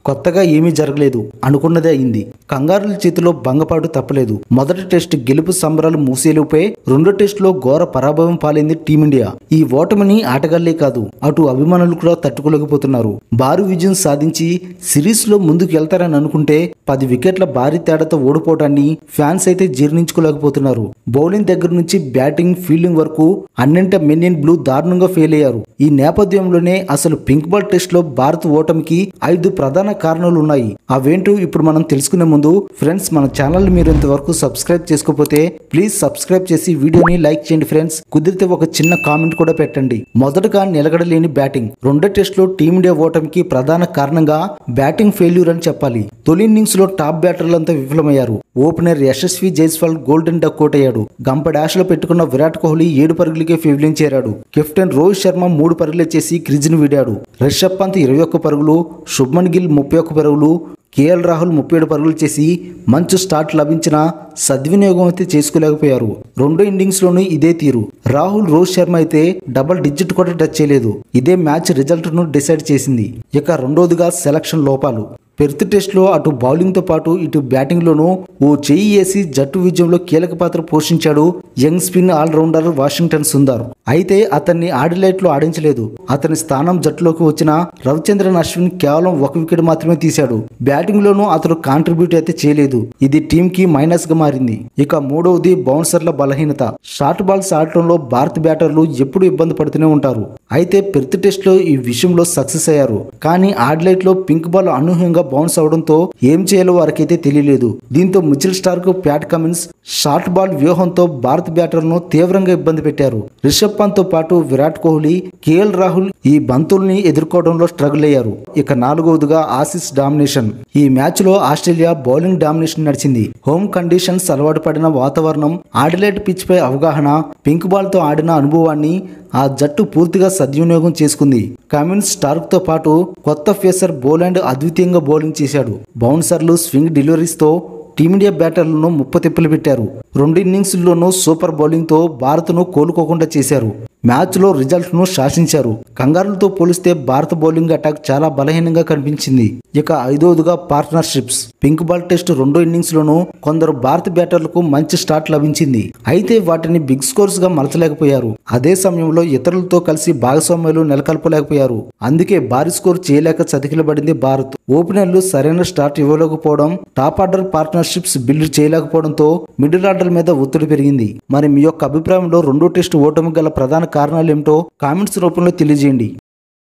కొత్తగా ఏమీ జరగలేదు, అనుకున్నదే అయింది. కంగారుల చేతిలో భంగపాటు తప్పలేదు. మొదటి టెస్ట్ గెలుపు సంబరాలు మూసేలుపై రెండో టెస్టులో ఘోర పరాభవం పాలైంది టీమిండియా. ఈ ఓటమిని ఆటగాళ్లే కాదు, అటు అభిమానులు కూడా తట్టుకోలేకపోతున్నారు. భారీ విజయం సాధించి సిరీస్ లో ముందుకు వెళ్తారని అనుకుంటే 10 వికెట్ల భారీ తేడాతో ఓడిపోవడాన్ని ఫ్యాన్స్ అయితే జీర్ణించుకోలేకపోతున్నారు. బౌలింగ్ దగ్గర నుంచి బ్యాటింగ్, ఫీల్డింగ్ వరకు అన్నింట మెన్ ఇన్ బ్లూ దారుణంగా ఫెయిల్ అయ్యారు. ఈ నేపథ్యంలోనే అసలు పింక్ బాల్ టెస్ట్ లో భారత్ ఓటమికి 5 ప్రధాన కారణాలు ఉన్నాయి. అవేంటో ఇప్పుడు మనం తెలుసుకునే ముందు ఫ్రెండ్స్, మన ఛానల్ మీరు ఇంతవరకు సబ్స్క్రైబ్ చేసుకోకపోతే ప్లీజ్ సబ్స్క్రైబ్ చేసి వీడియోని లైక్ చేయండి ఫ్రెండ్స్. కుదిరితే ఒక చిన్న కామెంట్ కూడా పెట్టండి. మొదటగా నిలకడలేని బ్యాటింగ్. రెండో టెస్ట్ లో టీమిండియా ఓటమికి ప్రధాన కారణంగా బ్యాటింగ్ ఫెయిల్యూర్ అని చెప్పాలి. తొలి ఇన్నింగ్స్ లో టాప్ బ్యాటర్లంతా విఫలమయ్యారు. Opener Yashasvi Jaiswal golden duck out అయ్యాడు. గంప డాష్ లో పెట్టుకున్న విరాట్ కోహ్లీ 7 పరుగులకే ఫెవిలియన్ చేరాడు. కెప్టెన్ రోహిత్ శర్మ 3 పరుగులు చేసి క్రీజ్ ను వీడాడు. రిషబ్ పంత్ 21 పరుగులు, శుభ్మన్ గిల్ 31 పరుగులు, కేఎల్ రాహుల్ 37 పరుగులు చేసి మంచి స్టార్ట్ లభించినా సద్వినియోగం అయితే చేసుకోలేకపోయారు. రెండో ఇన్నింగ్స్ లోనూ ఇదే తీరు. రాహుల్, రోహిత్ శర్మ అయితే డబుల్ డిజిట్ కూడా టచ్ చేయలేదు. ఇదే మ్యాచ్ రిజల్ట్ ను డిసైడ్ చేసింది. ఇక రెండోదిగా సెలక్షన్ లోపాలు. పెర్త్ టెస్ట్ లో అటు బౌలింగ్ తో పాటు ఇటు బ్యాటింగ్ లోనూ ఓ చెయ్యి వేసి జట్టు విజయంలో కీలక పాత్ర పోషించాడు young spin allrounder Washington Sundar. అయితే అతన్ని ఆడిలైట్ లో ఆడించలేదు. అతని స్థానం జట్టులోకి వచ్చిన రవిచంద్రన్ అశ్విన్ కేవలం 1 వికెట్ మాత్రమే తీశాడు. బ్యాటింగ్ లోనూ అతను కాంట్రిబ్యూట్ అయితే చేయలేదు. ఇది టీమ్ కి మైనస్ గా మారింది. ఇక మూడవది బౌన్సర్ల బలహీనత. షార్ట్ బాల్స్ ఆడటంలో భారత బ్యాటర్లు ఎప్పుడు ఇబ్బంది పడుతూనే ఉంటారు. అయితే పెర్త్ టెస్ట్ లో ఈ విషయంలో సక్సెస్ అయ్యారు. కానీ ఆడిలైట్ లో పింక్ బాల్ అనూహ్యంగా బౌన్స్ అవడంతో ఏం చేయాలో వారికైతే తెలియలేదు. దీంతో Mitchell Starc, Pat Cummins short ball వ్యూహంతో భారత బ్యాటర్లను తీవ్రంగా ఇబ్బంది పెట్టారు. రిషబ్ పంత్ తో పాటు విరాట్ కోహ్లీ, కేఎల్ రాహుల్ ఈ బంతుల్ని ఎదుర్కోవడంలో స్ట్రగుల్ అయ్యారు. ఇక నాలుగవదిగా ఆసీస్ డామినేషన్. ఈ మ్యాచ్ లో ఆస్ట్రేలియా బౌలింగ్ డామినేషన్ నడిచింది. హోమ్ కండిషన్స్, అలవాటు పడిన వాతావరణం, ఆడిలైట్ పిచ్ పై అవగాహన, పింక్ బాల్ తో ఆడిన అనుభవాన్ని ఆ జట్టు పూర్తిగా సద్వినియోగం చేసుకుంది. కమిన్స్, స్టార్క్ తో పాటు కొత్త పేసర్ బోలాండ్ అద్వితీయంగా బౌలింగ్ చేశాడు. బౌన్సర్లు, స్వింగ్ డెలివరీస్ తో టీమిండియా బ్యాటర్లను ముప్పతిప్పలు పెట్టారు. 2 ఇన్నింగ్స్ లోనూ సూపర్ బౌలింగ్ తో భారత్ను కోలుకోకుండా చేశారు. మ్యాచ్ లో రిజల్ట్ ను శాసించారు. కంగారులతో పోలిస్తే భారత బౌలింగ్ అటాక్ చాలా బలహీనంగా కనిపించింది. ఇక ఐదవదిగా పార్ట్నర్షిప్స్. పింక్ బాల్ టెస్ట్ రెండో ఇన్నింగ్స్ లోనూ కొందరు భారత బ్యాటర్లకు మంచి స్టార్ట్ లభించింది. అయితే వాటిని బిగ్ స్కోర్స్ గా మలచలేకపోయారు. అదే సమయంలో ఇతరులతో కలిసి భాగస్వామ్యాలు నెలకొల్పలేకపోయారు. అందుకే భారీ స్కోర్ చేయలేక చతికిలబడింది భారత్. ఓపెనర్లు సరైన స్టార్ట్ ఇవ్వలేకపోవడం, టాప్ ఆర్డర్ పార్ట్నర్షిప్స్ బిల్డ్ చేయలేకపోవడంతో మిడిల్ ఆర్డర్ మీద ఒత్తిడి పెరిగింది. మరి మీ యొక్క అభిప్రాయంలో రెండో టెస్ట్ ఓటమి గల ప్రధాన కారణాలు ఏమిటో కామెంట్స్ రూపంలో తెలియజేయండి.